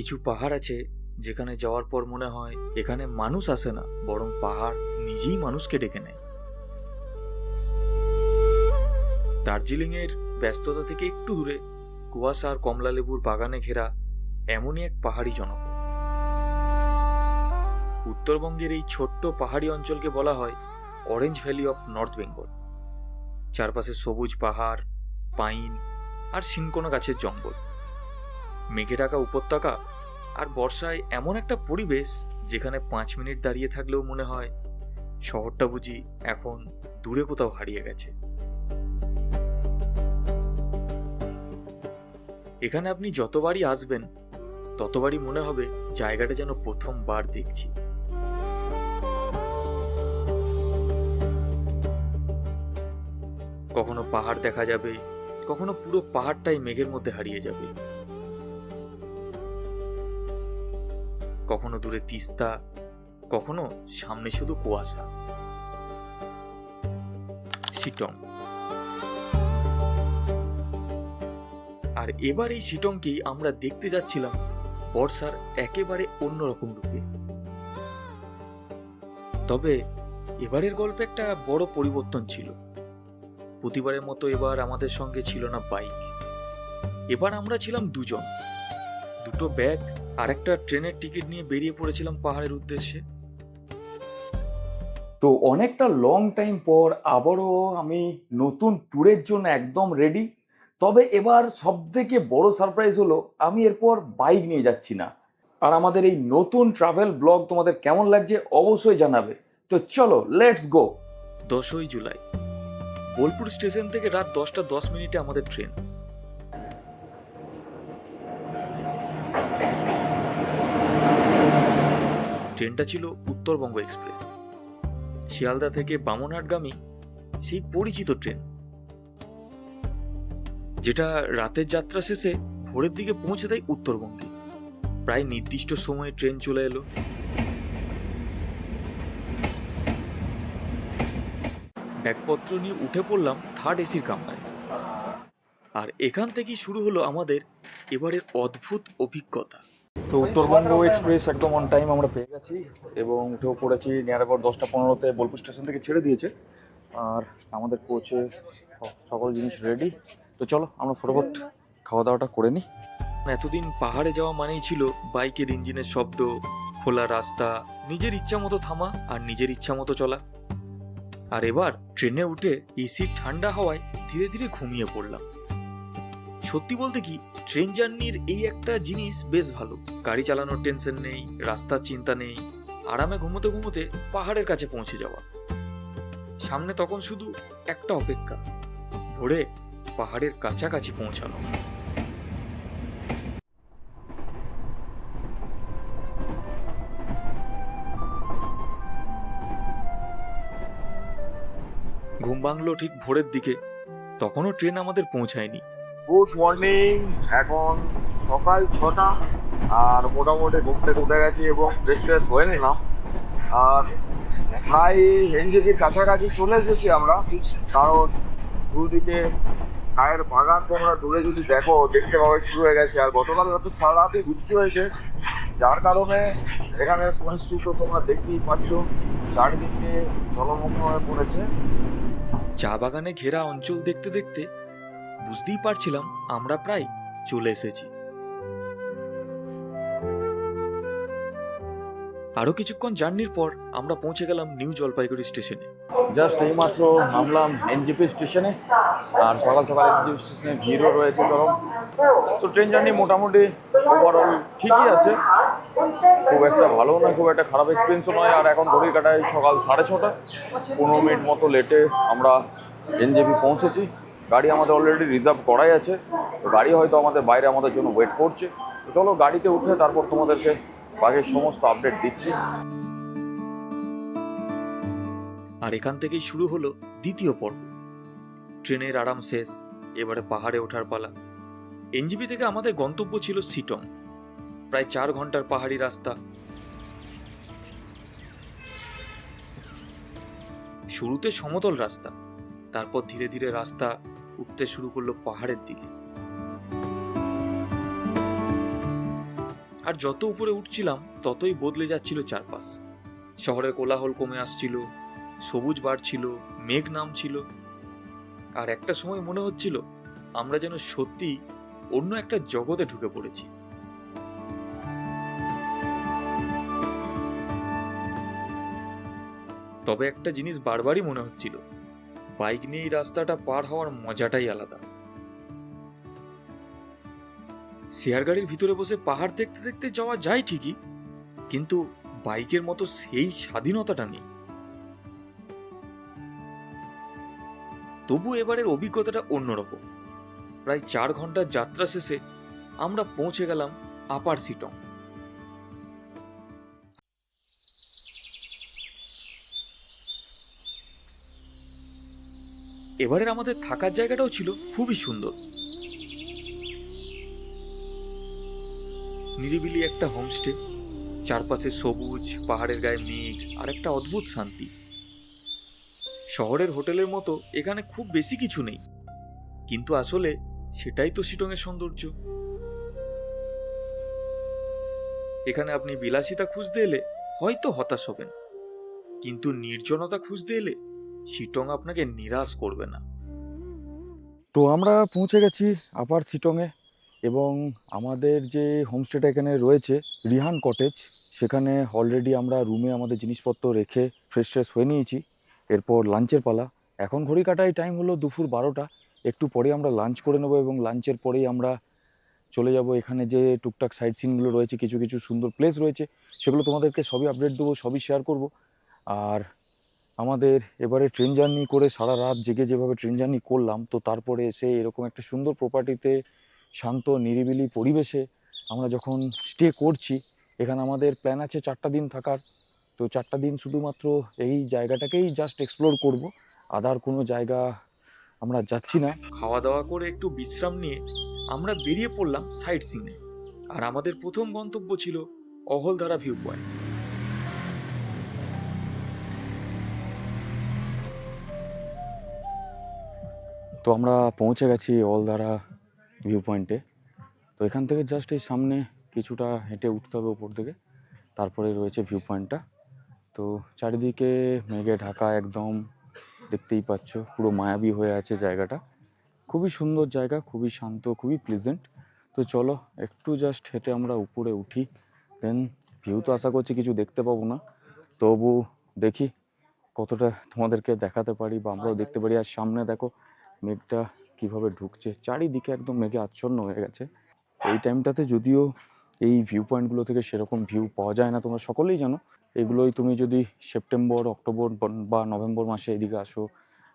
কিছু পাহাড় আছে যেখানে যাওয়ার পর মনে হয় এখানে মানুষ আসে না, বরং পাহাড় নিজেই মানুষকে ডেকে নেয়। দার্জিলিং এর ব্যস্ততা থেকে একটু দূরে কুয়াশা আর কমলালেবুর বাগানে ঘেরা এমনই এক পাহাড়ি জনপদ। উত্তরবঙ্গের এই ছোট্ট পাহাড়ি অঞ্চলকে বলা হয় orange valley of north Bengal. চারপাশে সবুজ পাহাড়, পাইন আর সিনকোনা গাছের জঙ্গল, মেঘে ঢাকা উপত্যকা আর বর্ষায় এমন একটা পরিবেশ যেখানে 5 মিনিট দাঁড়িয়ে থাকলেও মনে হয় শহরটা বুঝি এখন দূরে কোথাও হারিয়ে গেছে। এখানে আপনি যতবারই আসবেন ততবারই মনে হবে জায়গাটা যেন প্রথমবার দেখছি। কখনো পাহাড় দেখা যাবে, কখনো পুরো পাহাড়টাই মেঘের মধ্যে হারিয়ে যাবে, কখনো দূরে তিস্তা, কখনো সামনে শুধু কুয়াশা। শিটং। আর এবার এই শিটংকেই আমরা দেখতে যাচ্ছিলাম বর্ষার একেবারে অন্যরকম রূপে। তবে এবারের গল্পে একটা বড় পরিবর্তন ছিল। প্রতিবারের মতো এবার আমাদের সঙ্গে ছিল না বাইক, এবার আমরা ছিলাম দুজন। দুটো ব্যাগ আর একটা ট্রেনের টিকিট নিয়ে বেরিয়ে পড়েছিলাম পাহাড়ের উদ্দেশ্যে। তো অনেকটা লং টাইম পর আবারও আমি নতুন ট্যুরের জন্য একদম রেডি। তবে এবার সব থেকে বড় সারপ্রাইজ হলো আমি এরপর বাইক নিয়ে যাচ্ছি না। আর আমাদের এই নতুন ট্রাভেল ব্লগ তোমাদের কেমন লাগছে অবশ্যই জানাবে। তো চলো লেটস গো। 10ই জুলাই বোলপুর স্টেশন থেকে রাত 10টা 10 মিনিটে আমাদের ট্রেন। ট্রেনটা ছিল উত্তরবঙ্গ এক্সপ্রেস, শিয়ালদা থেকে বামনহাটগামী সেই পরিচিত ট্রেন, যেটা রাতের যাত্রা শেষে ভোরের দিকে পৌঁছে দেয় উত্তরবঙ্গে। প্রায় নির্দিষ্ট সময়ে ট্রেন চলে এলো। ব্যাগপত্র নিয়ে উঠে পড়লাম থার্ড এসির কামরায়। আর এখান থেকেই শুরু হলো আমাদের এবারের অদ্ভুত অভিজ্ঞতা। তো উত্তরবঙ্গ এক্সপ্রেস একদম অন টাইম আমরা পেয়ে গেছি এবং উঠেও পড়েছি। নিয়ার অ্যাবাউট 10টা 15তে বোলপুর স্টেশন থেকে ছেড়ে দিয়েছে আর আমাদের কোচে সকল জিনিস রেডি। তো চলো আমরা ফটাফট খাওয়া দাওয়াটা করে নিই। এতদিন পাহাড়ে যাওয়া মানেই ছিল বাইকের ইঞ্জিনের শব্দ, খোলা রাস্তা, নিজের ইচ্ছা মতো থামা আর নিজের ইচ্ছা মতো চলা। আর এবার ট্রেনে উঠে এসির ঠান্ডা হাওয়ায় ধীরে ধীরে ঘুমিয়ে পড়লাম। সত্যি বলতে কি, ট্রেন জার্নির এই একটা জিনিস বেশ ভালো। গাড়ি চালানোর টেনশন নেই, রাস্তার চিন্তা নেই, আরামে ঘুমোতে ঘুমোতে পাহাড়ের কাছে পৌঁছে যাওয়া। সামনে তখন শুধু একটা অপেক্ষা, ভোরে পাহাড়ের কাছাকাছি পৌঁছানো। ঘুম ভাঙলো ঠিক ভোরের দিকে, তখনও ট্রেন আমাদের পৌঁছায়নি। গুড মর্নিং, এখন সকাল 6টা আর মোটামুটি ঘুম থেকে উঠে গেছি এবং ফ্রেশ হয়ে নিলাম। আর প্রায় এনজেপির কাছাকাছি চলে এসেছি আমরা, কারণ দুদিকে চায়ের বাগান তোমরা দূরে যদি দেখতে পাবে শুরু হয়ে গেছে। আর গতকাল রাতে সারা রাতে বৃষ্টি হয়েছে, যার কারণে এখানে পরিস্থিতি তো তোমরা দেখতেই পাচ্ছ, চারিদিকে জলমগ্ন হয়ে পড়েছে। চা বাগানে ঘেরা অঞ্চল দেখতে দেখতে বুঝতেই পারছিলাম আমরা প্রায় চলে এসেছি। আরো কিছুক্ষণ জার্নির পর আমরা পৌঁছে গেলাম নিউ জলপাইগুড়ি স্টেশনে। জাস্ট এইমাত্র নামলাম এনজেপি স্টেশনে। আর সকাল সকাল এনজেপি স্টেশনে ভিড়ও রয়েছে চরম। তো ট্রেন জার্নি মোটামুটি ওভারঅল ঠিকই আছে, খুব একটা ভালো নয়, খুব একটা খারাপ এক্সপিরিয়েন্সও নয়। আর এখন ঘড়ির কাটায় সকাল 6:30, 15 মিনিট মতো লেটে আমরা এনজেপি পৌঁছেছি। গাড়ি আমাদের অলরেডি রিজার্ভ করাই আছে, তো গাড়ি হয়তো আমাদের বাইরে আমাদের জন্য ওয়েট করছে। তো চলো গাড়িতে উঠে তারপর তোমাদেরকে বাকি সমস্ত আপডেট দিচ্ছি। আর এখান থেকেই শুরু হলো দ্বিতীয় পর্ব। ট্রেনের আরাম শেষ, এবারে পাহাড়ে ওঠার পালা। এনজেপি থেকে আমাদের গন্তব্য ছিল শিটং, প্রায় 4 ঘন্টার পাহাড়ি রাস্তা। শুরুতে সমতল রাস্তা, তারপর ধীরে ধীরে রাস্তা উঠতে শুরু করলো পাহাড়ের দিকে। আর যত উপরে উঠছিলাম ততই বদলে যাচ্ছিল চারপাশ। শহরের কোলাহল কমে আসছিল, সবুজ বাড়ছিল, মেঘ নামছিল, আর একটা সময় মনে হচ্ছিল আমরা যেন সত্যি অন্য একটা জগতে ঢুকে পড়েছি। তবে একটা জিনিস বারবারই মনে হচ্ছিল, বাইক নিয়ে এই রাস্তাটা পার হওয়ার মজাটাই আলাদা। শেয়ার গাড়ির ভিতরে বসে পাহাড় দেখতে দেখতে যাওয়া যায় ঠিকই, কিন্তু বাইকের মতো সেই স্বাধীনতাটা নেই। তবু এবারের অভিজ্ঞতাটা অন্যরকম। প্রায় 4 ঘন্টার যাত্রা শেষে আমরা পৌঁছে গেলাম আপার সিটং। এবারের আমাদের থাকার জায়গাটাও ছিল খুবই সুন্দর। নিরিবিলি একটা হোমস্টে, চারপাশে সবুজ, পাহাড়ের গায়ে মেঘ, আর একটা অদ্ভুত শান্তি। শহরের হোটেলের মতো এখানে খুব বেশি কিছু নেই, কিন্তু আসলে সেটাই তো শিটংয়ের সৌন্দর্য। এখানে আপনি বিলাসিতা খুঁজতে এলে হয়তো হতাশ হবেন, কিন্তু নির্জনতা খুঁজতে এলে শিটং আপনাকে নিরাশ করবে না। তো আমরা পৌঁছে গেছি আপার সিটংয়ে, এবং আমাদের যে হোমস্টেটা এখানে রয়েছে রিহান কটেজ, সেখানে অলরেডি আমরা রুমে আমাদের জিনিসপত্র রেখে ফ্রেশ হয়ে নিয়েছি। এরপর লাঞ্চের পালা। এখন ঘড়ি কাটায় টাইম হলো দুপুর 12টা। একটু পরে আমরা লাঞ্চ করে নেবো, এবং লাঞ্চের পরেই আমরা চলে যাব এখানে যে টুকটাক সাইট সিনগুলো রয়েছে, কিছু কিছু সুন্দর প্লেস রয়েছে, সেগুলো তোমাদেরকে সবই আপডেট দেবো, সবই শেয়ার করব। আর আমাদের এবারে ট্রেন জার্নি করে সারা রাত জেগে যেভাবে ট্রেন জার্নি করলাম, তো তারপরে এসে এরকম একটা সুন্দর প্রপার্টিতে শান্ত নিরিবিলি পরিবেশে আমরা যখন স্টে করছি, এখানে আমাদের প্ল্যান আছে 4টা দিন থাকার। তো 4টা দিন শুধুমাত্র এই জায়গাটাকেই জাস্ট এক্সপ্লোর করব, আদার কোনো জায়গা আমরা যাচ্ছি না। খাওয়া দাওয়া করে একটু বিশ্রাম নিয়ে আমরা বেরিয়ে পড়লাম সাইট সিনে। আর আমাদের প্রথম গন্তব্য ছিল অহলধারা ভিউ পয়েন্ট। তো আমরা পৌঁছে গেছি অলদারা ভিউ পয়েন্টে। তো এখান থেকে জাস্ট এই সামনে কিছুটা হেঁটে উঠতে হবে উপর দিকে, তারপরে রয়েছে ভিউ পয়েন্টটা। তো চারিদিকে মেঘে ঢাকা, একদম দেখতেই পাচ্ছ পুরো মায়াবী হয়ে আছে জায়গাটা। খুবই সুন্দর জায়গা, খুবই শান্ত, খুবই প্লেজেন্ট। তো চলো একটু জাস্ট হেঁটে আমরা উপরে উঠি, দেন ভিউ তো আশা করছি কিছু দেখতে পাবো না, তবু দেখি কতটা তোমাদেরকে দেখাতে পারি বা আমরাও দেখতে পারি। আর সামনে দেখো মেঘটা কিভাবে ঢুকছে, চারিদিকে একদম মেঘে আচ্ছন্ন হয়ে গেছে। এই টাইমটাতে যদিও এই ভিউ পয়েন্টগুলো থেকে সেরকম ভিউ পাওয়া যায় না, তোমরা সকলেই জানো। এগুলোই তুমি যদি সেপ্টেম্বর, অক্টোবর বা নভেম্বর মাসে এদিকে আসো,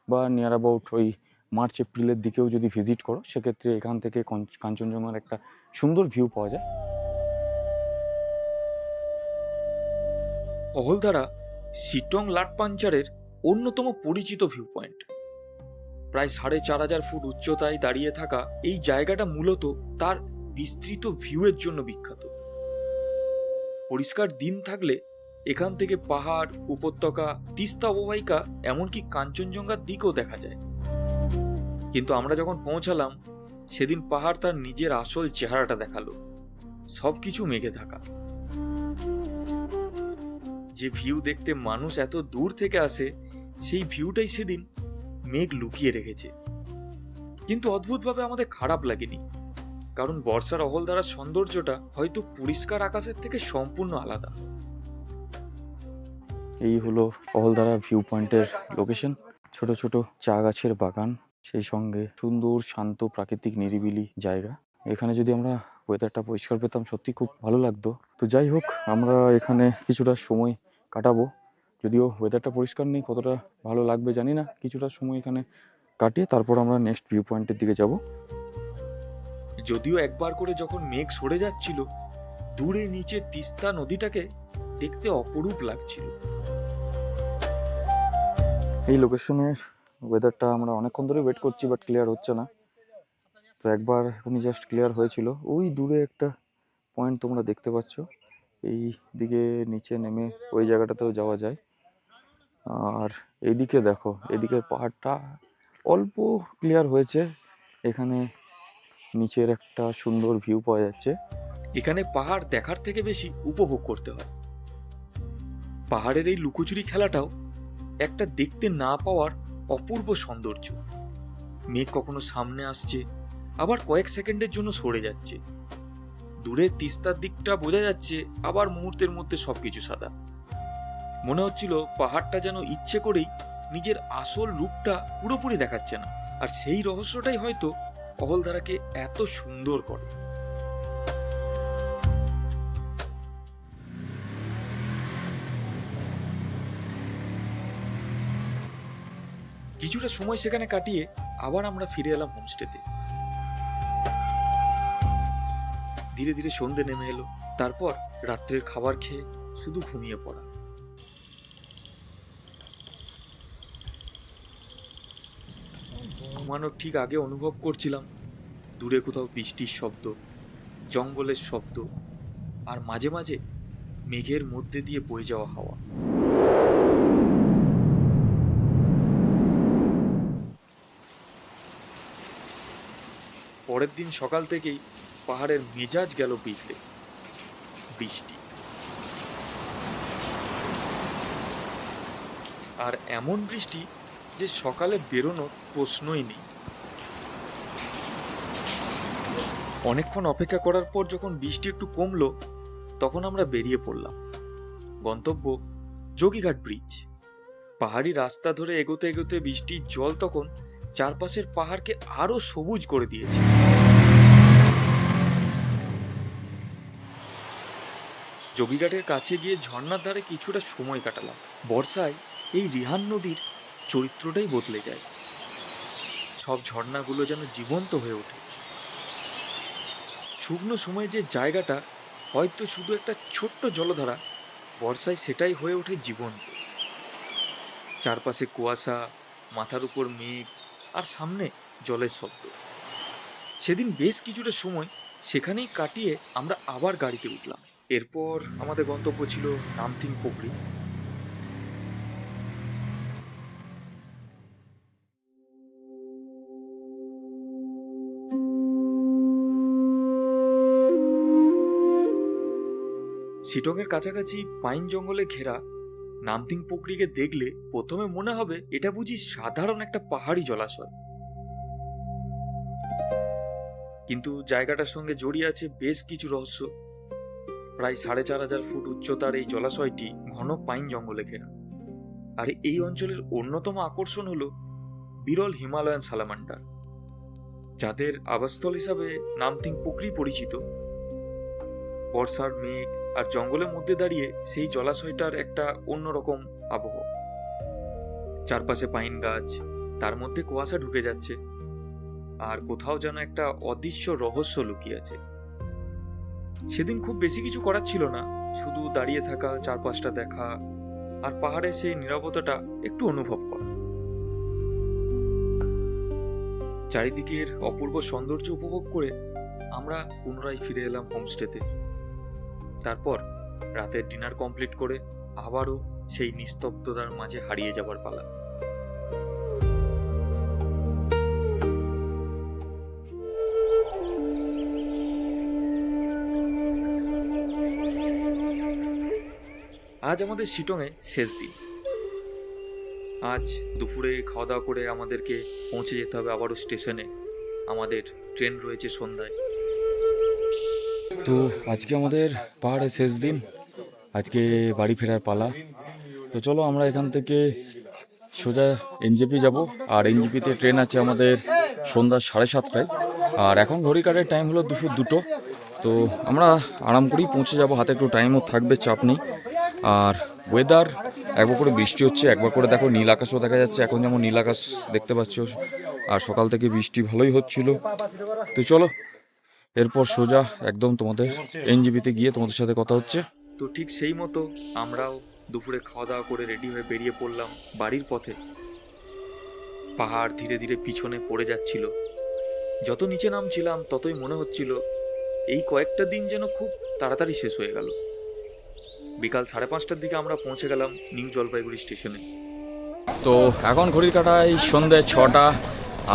বা নিয়ার অ্যাবাউট ওই মার্চ এপ্রিলের দিকেও যদি ভিজিট করো, সেক্ষেত্রে এখান থেকে কাঞ্চনজঙ্ঘার একটা সুন্দর ভিউ পাওয়া যায়। অহলধারা শিটং লাটপাঞ্চারের অন্যতম পরিচিত ভিউ পয়েন্ট। প্রায় 4,500 ফুট উচ্চতায় দাঁড়িয়ে থাকা এই জায়গাটা মূলত তার বিস্তৃত ভিউয়ের জন্য বিখ্যাত। পরিষ্কার দিন থাকলে এখান থেকে পাহাড়, উপত্যকা, তিস্তা অববাহিকা, এমনকি কাঞ্চনজঙ্ঘার দিকও দেখা যায়। কিন্তু আমরা যখন পৌঁছালাম, সেদিন পাহাড় তার নিজের আসল চেহারাটা দেখালো, সবকিছু মেঘে থাকা। যে ভিউ দেখতে মানুষ এত দূর থেকে আসে, সেই ভিউটাই সেদিন মেঘ লুকিয়ে রেখেছে। কিন্তু অদ্ভুতভাবে আমাদের খারাপ লাগেনি, কারণ বর্ষার অহলধারার সৌন্দর্যটা হয়তো পরিষ্কার আকাশের থেকে সম্পূর্ণ আলাদা। এই হলো অহলধারা ভিউ পয়েন্টের লোকেশন। ছোট ছোট চা গাছের বাগান, সেই সঙ্গে সুন্দর শান্ত প্রাকৃতিক নিরিবিলি জায়গা। এখানে যদি আমরা ওয়েদারটা পরিষ্কার পেতাম, সত্যি খুব ভালো লাগতো। তো যাই হোক, আমরা এখানে কিছুটা সময় কাটাবো। যদিও ওয়েদারটা পরিষ্কার নেই, কতটা ভালো লাগবে জানি না। কিছুটা সময় এখানে কাটিয়ে তারপর আমরা নেক্সট ভিউ পয়েন্টের দিকে যাব। যদিও একবার করে যখন মেঘ সরে যাচ্ছিল, দূরে নিচে তিস্তা নদীটাকে দেখতে অপরূপ লাগছিল। এই লোকেশনের ওয়েদারটা আমরা অনেকক্ষণ ধরে ওয়েট করছি, বাট ক্লিয়ার হচ্ছে না। তো একবার এখনই জাস্ট ক্লিয়ার হয়েছিল। ওই দূরে একটা পয়েন্ট তোমরা দেখতে পাচ্ছ, এই দিকে নিচে নেমে ওই জায়গাটাতেও যাওয়া যায়। আর এইদিকে দেখো, এদিকে পাহাড়টা অল্প ক্লিয়ার হয়েছে, এখানে নিচের একটা সুন্দর ভিউ পাওয়া যাচ্ছে। এখানে পাহাড় দেখার থেকে বেশি উপভোগ করতে হয়। পাহাড়ের এই লুকোচুরি খেলাটাও একটা দেখতে না পাওয়ার অপূর্ব সৌন্দর্য। মেঘ কখনো সামনে আসছে, আবার কয়েক সেকেন্ডের জন্য সরে যাচ্ছে। দূরে তিস্তার দিকটা বোঝা যাচ্ছে, আবার মুহূর্তের মধ্যে সবকিছু সাদা। মনে হচ্ছিল পাহাড়টা যেন ইচ্ছে করেই নিজের আসল রূপটা পুরোপুরি দেখাচ্ছে না, আর সেই রহস্যটাই হয়তো অহলধারাকে এত সুন্দর করে। কিছুটা সময় সেখানে কাটিয়ে আবার আমরা ফিরে এলাম হোমস্টেতে। ধীরে ধীরে সন্ধে নেমে এলো, তারপর রাত্রের খাবার খেয়ে শুধু ঘুমিয়ে পড়া। ঘুমানোর ঠিক আগে অনুভব করছিলাম দূরে কোথাও বৃষ্টির শব্দ, জঙ্গলের শব্দ, আর মাঝে মাঝে মেঘের মধ্যে দিয়ে বয়ে যাওয়া হাওয়া। পরের দিন সকাল থেকেই পাহাড়ের মেজাজ গেল বিগড়ে। বৃষ্টি, আর এমন বৃষ্টি যে সকালে বেরোনোর প্রশ্নই নেই। অনেকক্ষণ অপেক্ষা করার পর যখন বৃষ্টি একটু কমলো, তখন আমরা বেরিয়ে পড়লাম। গন্তব্য যোগীঘাট ব্রিজ। পাহাড়ি রাস্তা ধরে এগোতে এগোতে বৃষ্টির জল তখন চারপাশের পাহাড়কে আরো সবুজ করে দিয়েছে। যোগীঘাটের কাছে গিয়ে ঝর্ণার ধারে কিছুটা সময় কাটালাম। বর্ষায় এই রিহান নদীর চরিত্রটাই বদলে যায়। সব ঝর্ণাগুলো যেন জীবন্ত হয়ে ওঠে। শুকনো সময়ে যে জায়গাটা হয়তো শুধু একটা ছোট্ট জলধারা, বর্ষায় সেটাই হয়ে ওঠে জীবন্ত। চারপাশে কুয়াশা, মাথার উপর মেঘ, আর সামনে জলের শব্দ। সেদিন বেশ কিছুটা সময় সেখানেই কাটিয়ে আমরা আবার গাড়িতে উঠলাম। এরপর আমাদের গন্তব্য ছিল নামথিং পোকরি। শিটংয়ের কাছাকাছি পাইন জঙ্গলে ঘেরা নামথিং পোকরিকে দেখলে প্রথমে মনে হবে এটা বুঝি সাধারণ একটা পাহাড়ি জলাশয়, কিন্তু জায়গাটার সঙ্গে জড়িয়ে আছে বেশ কিছু রহস্য। প্রায় 4500 ফুট উচ্চতার এই জলাশয়টি ঘন পাইন জঙ্গলে ঘেরা, আর এই অঞ্চলের অন্যতম আকর্ষণ হলো বিরল হিমালয়ান সালামান্ডার, যাদের আবাসস্থল হিসাবে নামথিং পোকরি পরিচিত। বর্ষার মেঘ আর জঙ্গলের মধ্যে দাঁড়িয়ে সেই জলাশয়টার একটা অন্যরকম আবহ। চারপাশে পাইন গাছ, তার মধ্যে কুয়াশা ঢুকে যাচ্ছে, আর কোথাও যেন একটা অদৃশ্য রহস্য লুকিয়ে আছে। সেদিন খুব বেশি কিছু করার ছিল না, শুধু দাঁড়িয়ে থাকা, চারপাশটা দেখা, আর পাহাড়ের সেই নীরবতাটা একটু অনুভব করা। চারিদিকের অপূর্ব সৌন্দর্য উপভোগ করে আমরা পুনরায় ফিরে এলাম হোমস্টেতে। তারপর রাতের ডিনার কমপ্লিট করে আবারও সেই নিস্তব্ধতার মাঝে হারিয়ে যাবার পালা। আজ আমাদের শিটংয়ে শেষ দিন। আজ দুপুরে খাওয়া দাওয়া করে আমাদেরকে পৌঁছে যেতে হবে আবারও স্টেশনে। আমাদের ট্রেন রয়েছে সন্ধ্যায়। তো আজকে আমাদের পাহাড়ের শেষ দিন, আজকে বাড়ি ফেরার পালা। তো চলো আমরা এখান থেকে সোজা এনজেপি যাব, আর এনজেপিতে ট্রেন আছে আমাদের সন্ধ্যা 7:30টায়, আর এখন ঘড়ি কাটার টাইম হলো দুপুর 2টো। তো আমরা আরাম করেই পৌঁছে যাব, হাতে একটু টাইমও থাকবে, চাপ নেই। আর ওয়েদার একবার করে বৃষ্টি হচ্ছে, একবার করে দেখো নীল আকাশও দেখা যাচ্ছে। এখন যেমন নীল আকাশ দেখতে পাচ্ছ, আর সকাল থেকে বৃষ্টি ভালোই হচ্ছিল। তো চলো এরপর সোজা একদম তোমাদের এনজেপিতে গিয়ে তোমাদের সাথে কথা হচ্ছে। তো ঠিক সেই মতো আমরাও দুপুরে খাওয়া দাওয়া করে রেডি হয়ে বেরিয়ে পড়লাম বাড়ির পথে। পাহাড় ধীরে ধীরে পিছনে পড়ে যাচ্ছিল। যত নিচে নামছিলাম ততই মনে হচ্ছিল এই কয়েকটা দিন যেন খুব তাড়াতাড়ি শেষ হয়ে গেল। বিকাল 5:30টার দিকে আমরা পৌঁছে গেলাম নিউ জলপাইগুড়ি স্টেশনে। তো এখন ঘড়ির কাটায় সন্ধ্যে 6টা,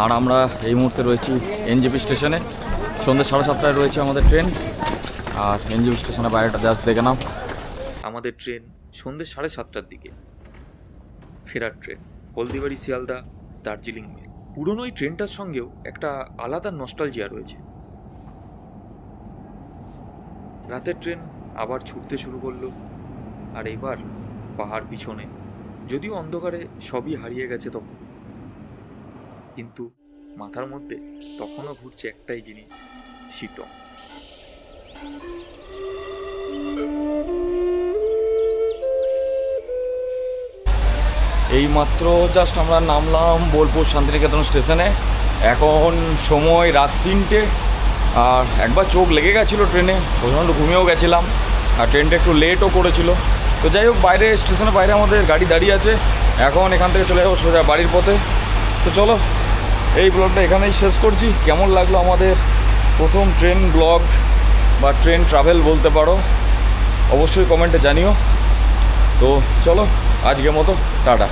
আর আমরা এই মুহূর্তে রয়েছি এনজেপি স্টেশনে। সন্ধ্যে 7:30টায় রয়েছে আমাদের ট্রেন। আর এনজিপি স্টেশনের বাইরেটা জাস্ট দেখে নাও। আমাদের ট্রেন সন্ধ্যে 7:30টার দিকে, ফেরার ট্রেন হলদিবাড়ি শিয়ালদা দার্জিলিং মেল। পুরনো এই ট্রেনটার সঙ্গেও একটা আলাদা নস্টালজিয়া রয়েছে। রাতের ট্রেন আবার ছুটতে শুরু করলো, আর এবার পাহাড় পিছনে। যদিও অন্ধকারে সবই হারিয়ে গেছে তখন, কিন্তু মাথার মধ্যে তখনও ঘুরছে একটাই জিনিস, শিটং। এইমাত্র জাস্ট আমরা নামলাম বোলপুর শান্তিনিকেতন স্টেশনে। এখন সময় রাত 3টে, আর একবার চোখ লেগে গেছিলো ট্রেনে, প্রচণ্ড ঘুমিয়েও গেছিলাম, আর ট্রেনটা একটু লেটও করেছিল। তো যাই হোক, বাইরে স্টেশনের বাইরে আমাদের গাড়ি দাঁড়িয়ে আছে, এখন এখান থেকে চলে যাবো সোজা বাড়ির পথে। তো চলো, এই ব্লগটা এখানেই শেষ করছি। কেমন লাগলো আমাদের প্রথম ট্রেন ব্লগ বা ট্রেন ট্রাভেল বলতে পারো, অবশ্যই কমেন্টে জানিও। তো চলো, আজকের মতো টাটা।